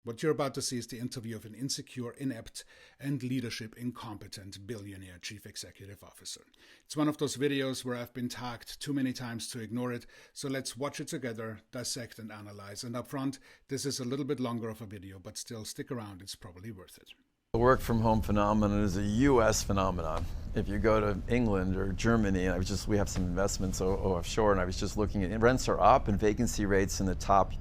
What you're about to see is the interview of an insecure, inept, and leadership incompetent billionaire chief executive officer. It's one of those videos where I've been tagged too many times to ignore it, so let's watch it together, dissect and analyze. And up front, this is a little bit longer of a video, but still stick around, it's probably worth it. The work from home phenomenon is a U.S. phenomenon. If you go to England or Germany, and we have some investments offshore, and I was just looking at rents are up and vacancy rates in the top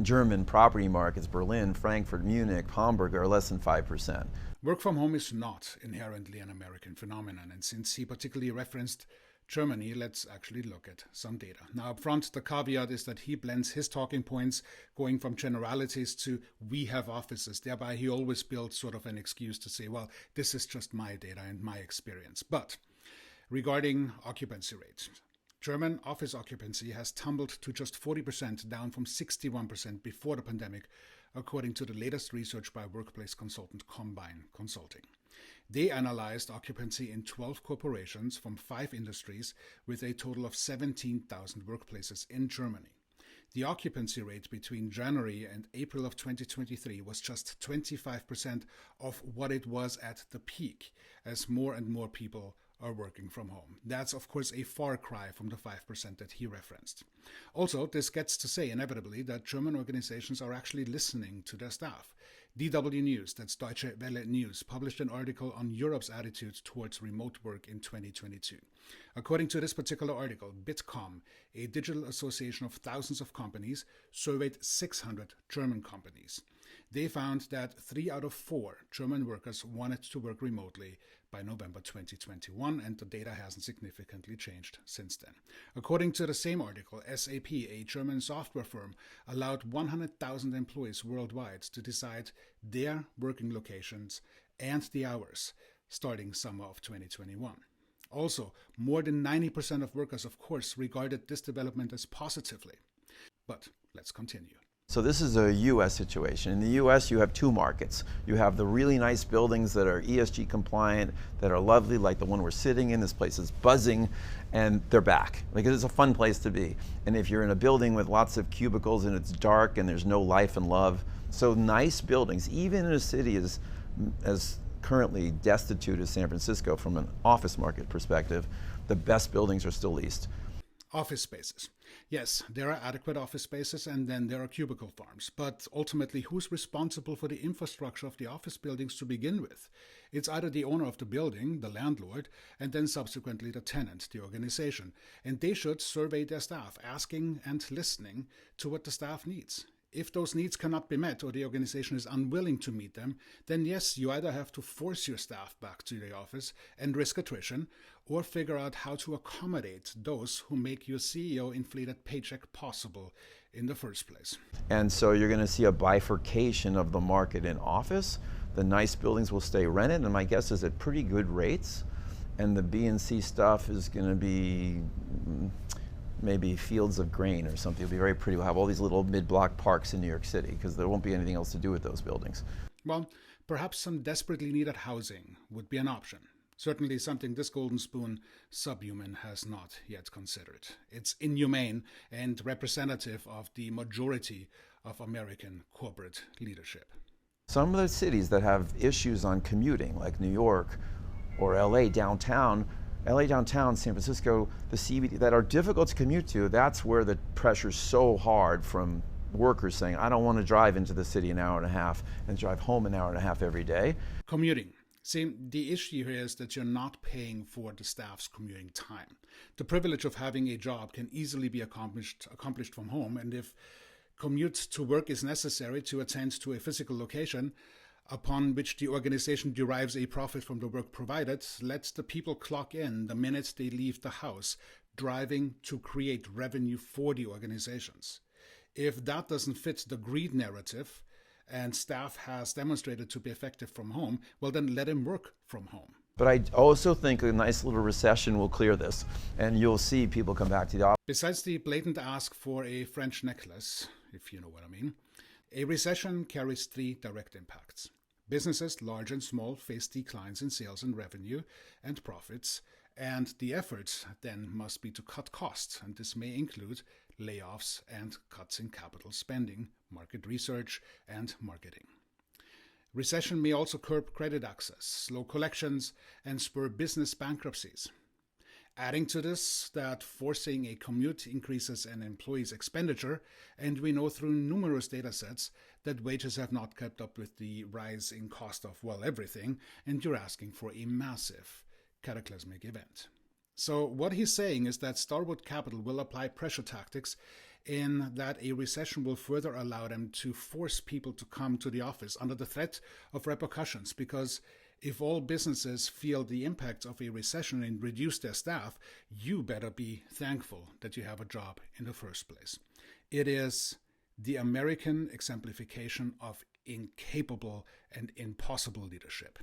German property markets, Berlin, Frankfurt, Munich, Hamburg, are less than 5%. Work from home is not inherently an American phenomenon, and since he particularly referenced Germany, let's actually look at some data. Now, up front, the caveat is that he blends his talking points going from generalities to we have offices. Thereby, he always builds sort of an excuse to say, well, this is just my data and my experience. But regarding occupancy rates, German office occupancy has tumbled to just 40%, down from 61% before the pandemic, according to the latest research by workplace consultant Combine Consulting. They analyzed occupancy in 12 corporations from 5 industries with a total of 17,000 workplaces in Germany. The occupancy rate between January and April of 2023 was just 25% of what it was at the peak, as more and more people are working from home. That's, of course, a far cry from the 5% that he referenced. Also, this gets to say inevitably that German organizations are actually listening to their staff. DW News, that's Deutsche Welle News, published an article on Europe's attitude towards remote work in 2022. According to this particular article, Bitkom, a digital association of thousands of companies, surveyed 600 German companies. They found that 3 out of 4 German workers wanted to work remotely by November 2021, and the data hasn't significantly changed since then. According to the same article, SAP, a German software firm, allowed 100,000 employees worldwide to decide their working locations and the hours starting summer of 2021. Also, more than 90% of workers, of course, regarded this development as positively. But let's continue. So this is a U.S. situation. In the U.S., you have 2 markets. You have the really nice buildings that are ESG compliant, that are lovely, like the one we're sitting in. This place is buzzing, and they're back. Like, it's a fun place to be. And if you're in a building with lots of cubicles and it's dark and there's no life and love, so nice buildings, even in a city as currently destitute as San Francisco from an office market perspective, the best buildings are still leased. Office spaces. Yes, there are adequate office spaces, and then there are cubicle farms. But ultimately, who's responsible for the infrastructure of the office buildings to begin with? It's either the owner of the building, the landlord, and then subsequently the tenant, the organization. And they should survey their staff, asking and listening to what the staff needs. If those needs cannot be met or the organization is unwilling to meet them, then yes, you either have to force your staff back to the office and risk attrition, or figure out how to accommodate those who make your CEO inflated paycheck possible in the first place. And so you're going to see a bifurcation of the market in office. The nice buildings will stay rented, and my guess is at pretty good rates. And the B and C stuff is going to be maybe fields of grain or something. It'll be very pretty. We'll have all these little mid-block parks in New York City because there won't be anything else to do with those buildings. Well, perhaps some desperately needed housing would be an option. Certainly something this golden spoon subhuman has not yet considered. It's inhumane and representative of the majority of American corporate leadership. Some of the cities that have issues on commuting, like New York or LA downtown, San Francisco, the CBD, that are difficult to commute to, that's where the pressure's so hard from workers saying, I don't want to drive into the city an hour and a half and drive home an hour and a half every day. Commuting. See, the issue here is that you're not paying for the staff's commuting time. The privilege of having a job can easily be accomplished from home, and if commute to work is necessary to attend to a physical location upon which the organization derives a profit from the work provided, let the people clock in the minute they leave the house, driving to create revenue for the organizations. If that doesn't fit the greed narrative, and staff has demonstrated to be effective from home, well then let him work from home. But I also think a nice little recession will clear this, and you'll see people come back to the office. Besides the blatant ask for a French necklace, if you know what I mean, a recession carries 3 direct impacts. Businesses, large and small, face declines in sales and revenue and profits, and the effort then must be to cut costs, and this may include layoffs and cuts in capital spending, market research, and marketing. Recession may also curb credit access, slow collections, and spur business bankruptcies. Adding to this, that forcing a commute increases an employee's expenditure, and we know through numerous data sets that wages have not kept up with the rise in cost of, well, everything, and you're asking for a massive cataclysmic event. So what he's saying is that Starwood Capital will apply pressure tactics in that a recession will further allow them to force people to come to the office under the threat of repercussions, because if all businesses feel the impact of a recession and reduce their staff, you better be thankful that you have a job in the first place. It is the American exemplification of incapable and impossible leadership.